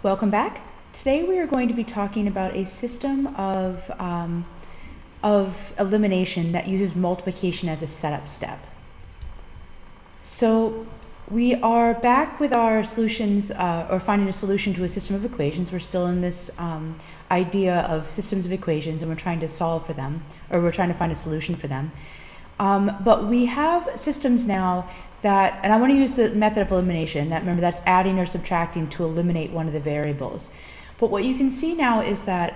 Welcome back. Today we are going to be talking about a system of elimination that uses multiplication as a setup step. So we are back with our solutions, or finding a solution to a system of equations. We're still in this idea of systems of equations, and we're trying to solve for them, or we're trying to find a solution for them. But we have systems now that, and I want to use the method of elimination. Remember, that's adding or subtracting to eliminate one of the variables. But what you can see now is that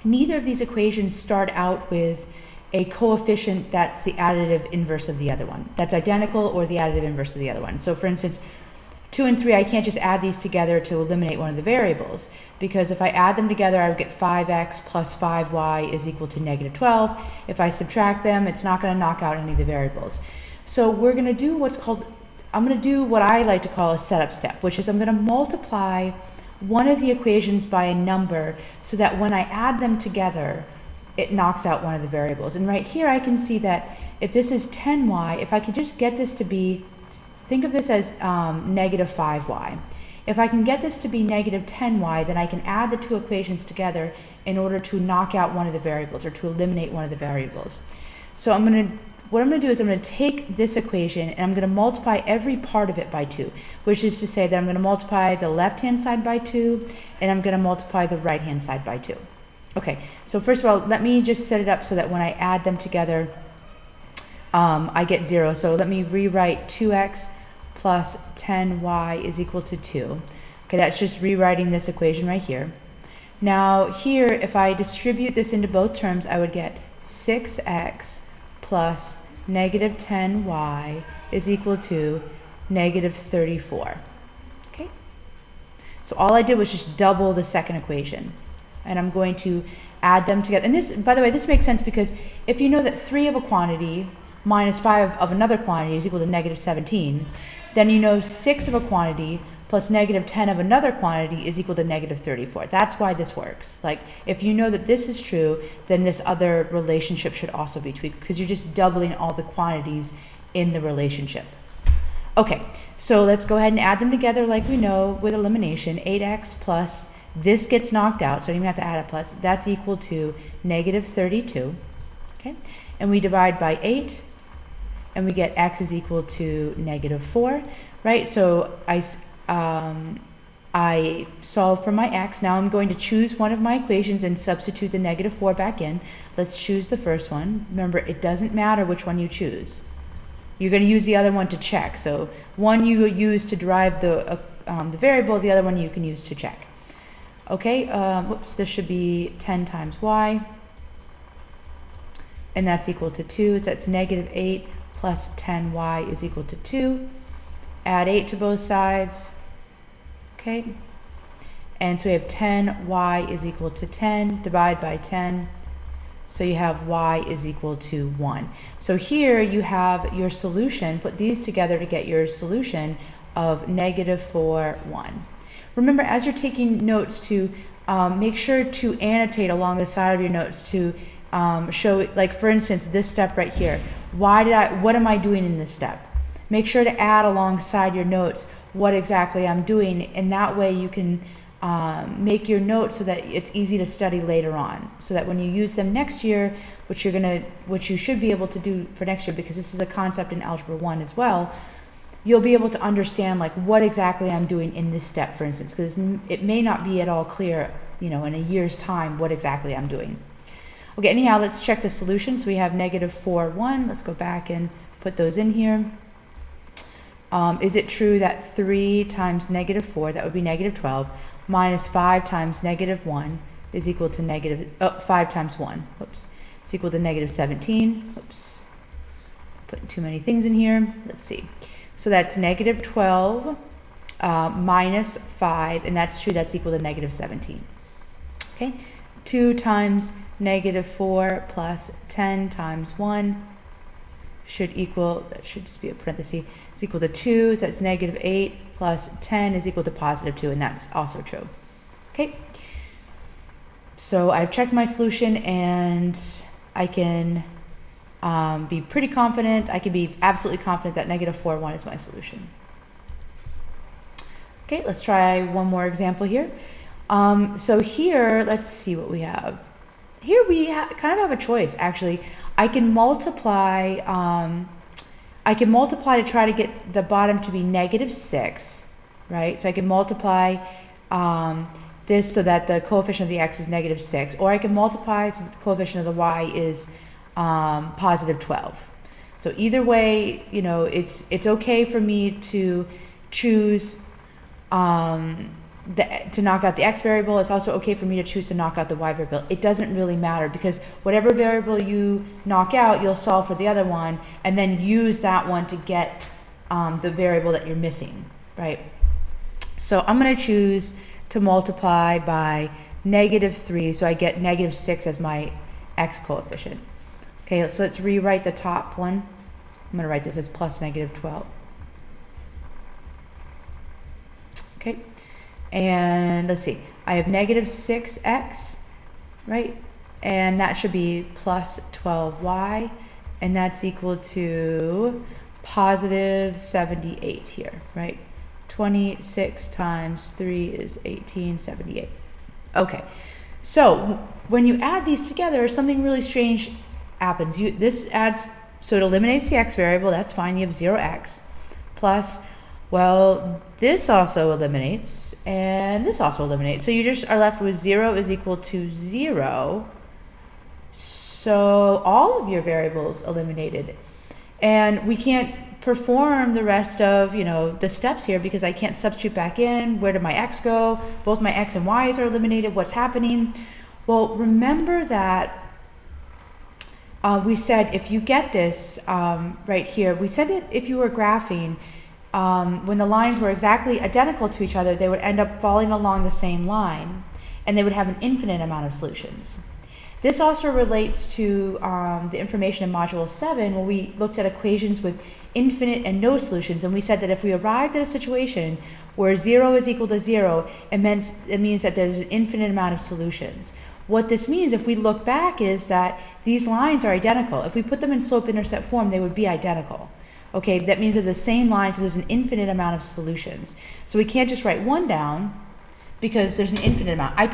neither of these equations start out with a coefficient that's the additive inverse of the other one, that's identical or the additive inverse of the other one. So for instance, 2 and 3, I can't just add these together to eliminate one of the variables, because if I add them together, I would get 5x plus 5y is equal to negative 12. If I subtract them, it's not going to knock out any of the variables. So we're going to do I'm going to do what I like to call a setup step, which is I'm going to multiply one of the equations by a number so that when I add them together, it knocks out one of the variables. And right here I can see that if this is 10y, if I could just get this to be, think of this as negative 5y. If I can get this to be negative 10y, then I can add the two equations together in order to knock out one of the variables, or to eliminate one of the variables. So what I'm going to do is I'm going to take this equation and I'm going to multiply every part of it by 2, which is to say that I'm going to multiply the left-hand side by 2, and I'm going to multiply the right-hand side by 2. Okay, so first of all, let me just set it up so that when I add them together, I get 0. So let me rewrite 2x plus 10y is equal to 2. Okay, that's just rewriting this equation right here. Now here, if I distribute this into both terms, I would get 6x plus negative 10y is equal to negative 34. Okay, so all I did was just double the second equation, and I'm going to add them together. And this, by the way, this makes sense because if you know that 3 of a quantity minus 5 of another quantity is equal to negative 17, then you know 6 of a quantity plus negative 10 of another quantity is equal to negative 34. That's why this works. Like, if you know that this is true, then this other relationship should also be true, because you're just doubling all the quantities in the relationship. Okay, so let's go ahead and add them together like we know with elimination. 8x plus, this gets knocked out, so I don't even have to add a plus. That's equal to negative 32. Okay, and we divide by 8, and we get x is equal to negative 4, right? So I solve for my x. Now I'm going to choose one of my equations and substitute the negative 4 back in. Let's choose the first one. Remember, it doesn't matter which one you choose. You're going to use the other one to check. So one you use to derive the variable, the other one you can use to check. Okay, whoops, this should be 10 times y, and that's equal to 2. So that's negative 8 plus 10y is equal to 2. Add 8 to both sides. Okay, and so we have 10y is equal to 10, divide by 10, so you have y is equal to 1. So here you have your solution. Put these together to get your solution of negative 4, 1. Remember, as you're taking notes, to make sure to annotate along the side of your notes to show, like for instance, this step right here. What am I doing in this step? Make sure to add alongside your notes what exactly I'm doing, and that way you can make your notes so that it's easy to study later on, so that when you use them next year, which you should be able to do for next year, because this is a concept in Algebra 1 as well, you'll be able to understand like what exactly I'm doing in this step, for instance, because it may not be at all clear, in a year's time what exactly I'm doing. Okay, anyhow, let's check the solution. So we have negative 4, 1. Let's go back and put those in here. Is it true that 3 times negative 4, that would be negative 12, minus 5 times negative 1 is equal to 5 times 1, whoops, is equal to negative 17. Whoops, putting too many things in here. Let's see. So that's negative 12 minus 5, and that's true, that's equal to negative 17. Okay, 2 times negative 4 plus 10 times 1 should equal, that should just be a parenthesis, is equal to 2, so that's negative 8 plus 10 is equal to positive 2, and that's also true. Okay, so I've checked my solution, and I can be pretty confident, I can be absolutely confident that negative 4, 1 is my solution. Okay, let's try one more example here. So here, let's see what we have. Here we kind of have a choice, actually. I can multiply to try to get the bottom to be -6, right? So I can multiply this so that the coefficient of the x is -6, or I can multiply so that the coefficient of the y is +12. So either way, you know, it's okay for me to choose to knock out the x variable. It's also okay for me to choose to knock out the y variable. It doesn't really matter, because whatever variable you knock out, you'll solve for the other one and then use that one to get the variable that you're missing, right? So I'm going to choose to multiply by -3, so I get -6 as my x coefficient. Okay, so let's rewrite the top one. I'm going to write this as plus -12. Okay, and let's see, I have -6x, right? And that should be plus 12y, and that's equal to positive 78 here, right? 26 times 3 is 1878. Okay, so when you add these together, something really strange happens. This adds, so it eliminates the x variable, that's fine, you have 0x, plus, well, this also eliminates, and this also eliminates. So you just are left with 0 is equal to 0. So all of your variables eliminated. And we can't perform the rest of, you know, the steps here because I can't substitute back in. Where did my x go? Both my x and y's are eliminated. What's happening? Well, remember that we said if you get this right here, we said that if you were graphing, when the lines were exactly identical to each other, they would end up falling along the same line, and they would have an infinite amount of solutions. This also relates to the information in Module 7, where we looked at equations with infinite and no solutions, and we said that if we arrived at a situation where 0 is equal to 0, it means that there's an infinite amount of solutions. What this means, if we look back, is that these lines are identical. If we put them in slope-intercept form, they would be identical. Okay, that means they're the same line, so there's an infinite amount of solutions. So we can't just write one down because there's an infinite amount. I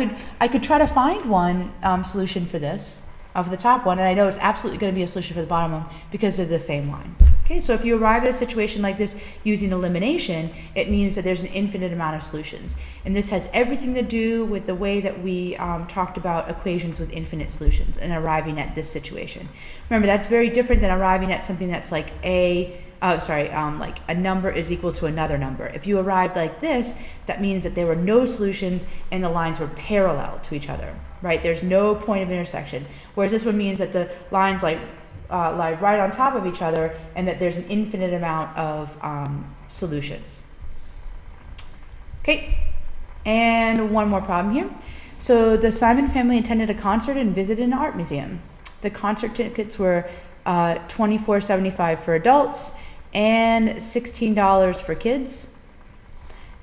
could try to find one solution for this, for the top one, and I know it's absolutely going to be a solution for the bottom one because they're the same line. Okay, so if you arrive at a situation like this using elimination, it means that there's an infinite amount of solutions. And this has everything to do with the way that we talked about equations with infinite solutions and arriving at this situation. Remember, that's very different than arriving at something that's like like a number is equal to another number. If you arrived like this, that means that there were no solutions and the lines were parallel to each other, right? There's no point of intersection. Whereas this one means that the lines lie right on top of each other and that there's an infinite amount of solutions. Okay, and one more problem here. So the Simon family attended a concert and visited an art museum. The concert tickets were $24.75 for adults and $16 for kids.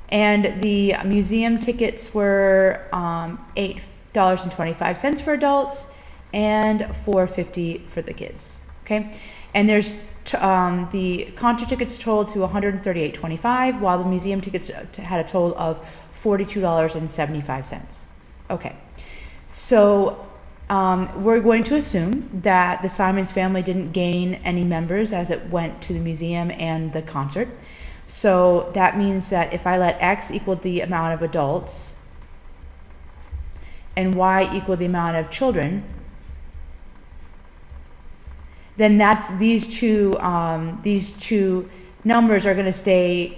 And the museum tickets were $8.25 for adults and $4.50 for the kids. Okay, and there's the concert tickets totaled to $138.25, while the museum tickets had a total of $42.75. Okay, so we're going to assume that the Simons family didn't gain any members as it went to the museum and the concert. So that means that if I let x equal the amount of adults and y equal the amount of children, then that's these two numbers are going to stay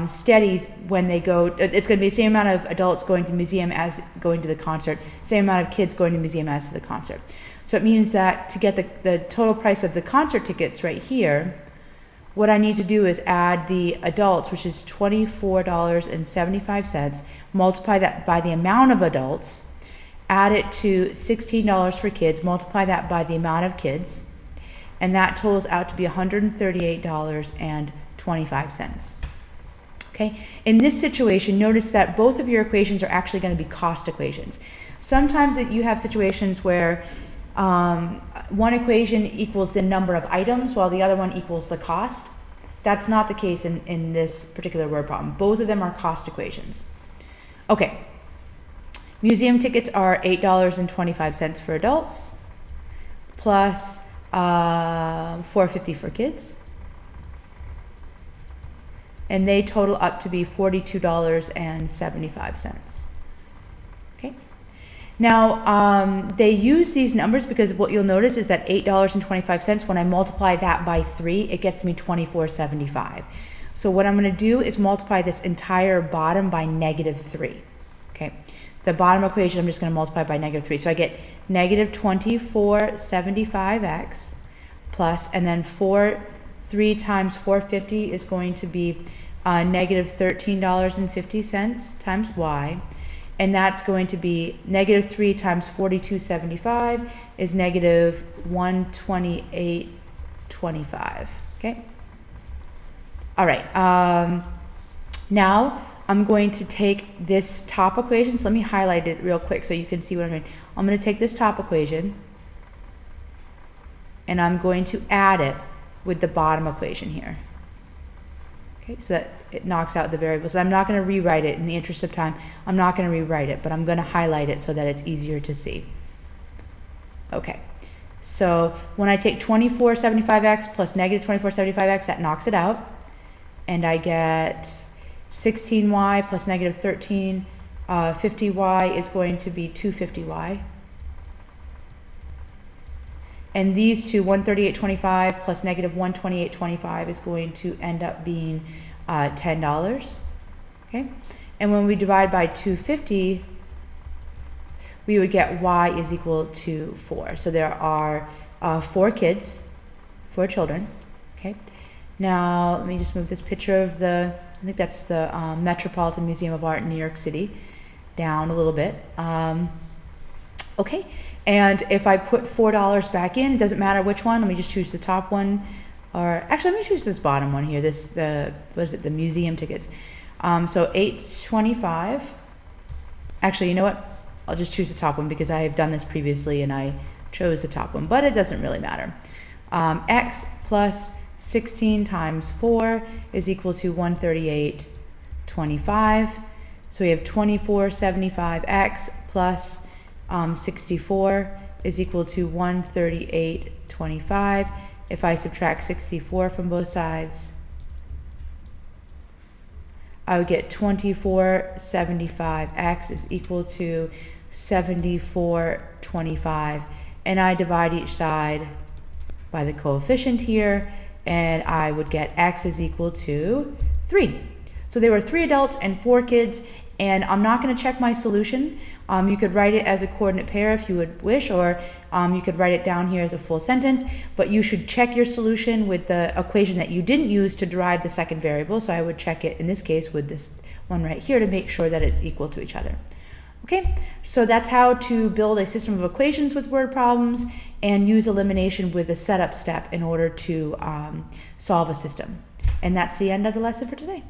steady when they go. It's going to be the same amount of adults going to the museum as going to the concert, same amount of kids going to the museum as to the concert. So it means that to get the total price of the concert tickets right here, what I need to do is add the adults, which is $24.75, multiply that by the amount of adults, add it to $16 for kids, multiply that by the amount of kids, and that totals out to be $138.25. Okay, in this situation, notice that both of your equations are actually going to be cost equations. Sometimes you have situations where one equation equals the number of items while the other one equals the cost. that's not the case in this particular word problem. Both of them are cost equations. Okay. Museum tickets are $8.25 for adults, plus $4.50 for kids. And they total up to be $42.75. Okay. Now, they use these numbers because what you'll notice is that $8.25, when I multiply that by 3, it gets me $24.75. So what I'm going to do is multiply this entire bottom by -3. Okay. The bottom equation, I'm just going to multiply by -3. So I get negative 2475x plus, and then 3 times 450 is going to be negative $13.50 times y. And that's going to be negative 3 times 4275 is negative 128.25. Okay. All right. Now I'm going to take this top equation. So let me highlight it real quick so you can see what I'm doing. I'm going to take this top equation and I'm going to add it with the bottom equation here. Okay, so that it knocks out the variables. I'm not going to rewrite it in the interest of time. I'm not going to rewrite it, but I'm going to highlight it so that it's easier to see. Okay, so when I take 2475x plus negative 2475x, that knocks it out. And I get 16y plus negative 1350y is going to be 250y. And these two, 138.25 plus negative 128.25 is going to end up being $10. Okay, and when we divide by 250, we would get y is equal to 4. So there are 4 children. Okay, now let me just move this picture of I think that's the Metropolitan Museum of Art in New York City down a little bit. Okay, and if I put $4 back in, it doesn't matter which one. Let me just choose the top one, or actually let me choose this bottom one here. The museum tickets. So $8.25. Actually, you know what? I'll just choose the top one because I have done this previously and I chose the top one, but it doesn't really matter. X plus 16 times 4 is equal to 138.25. So we have 2475x plus 64 is equal to 138.25. If I subtract 64 from both sides, I would get 2475x is equal to 74.25. And I divide each side by the coefficient here, and I would get x is equal to 3. So there were 3 adults and 4 kids, and I'm not going to check my solution. You could write it as a coordinate pair if you would wish, or you could write it down here as a full sentence, but you should check your solution with the equation that you didn't use to derive the second variable. So I would check it in this case with this one right here to make sure that it's equal to each other. Okay, so that's how to build a system of equations with word problems and use elimination with a setup step in order to solve a system. And that's the end of the lesson for today.